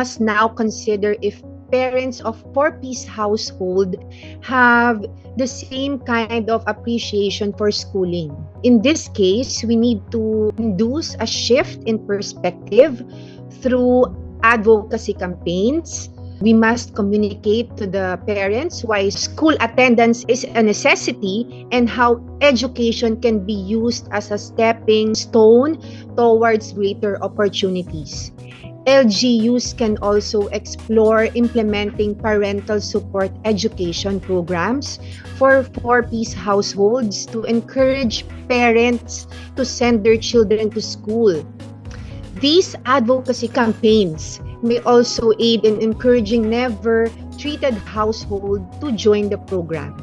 must now consider if parents of four-piece household have the same kind of appreciation for schooling. In this case, we need to induce a shift in perspective through advocacy campaigns. We must communicate to the parents why school attendance is a necessity and how education can be used as a stepping stone towards greater opportunities. LGUs can also explore implementing parental support education programs for four-piece households to encourage parents to send their children to school. These advocacy campaigns may also aid in encouraging never-treated households to join the program.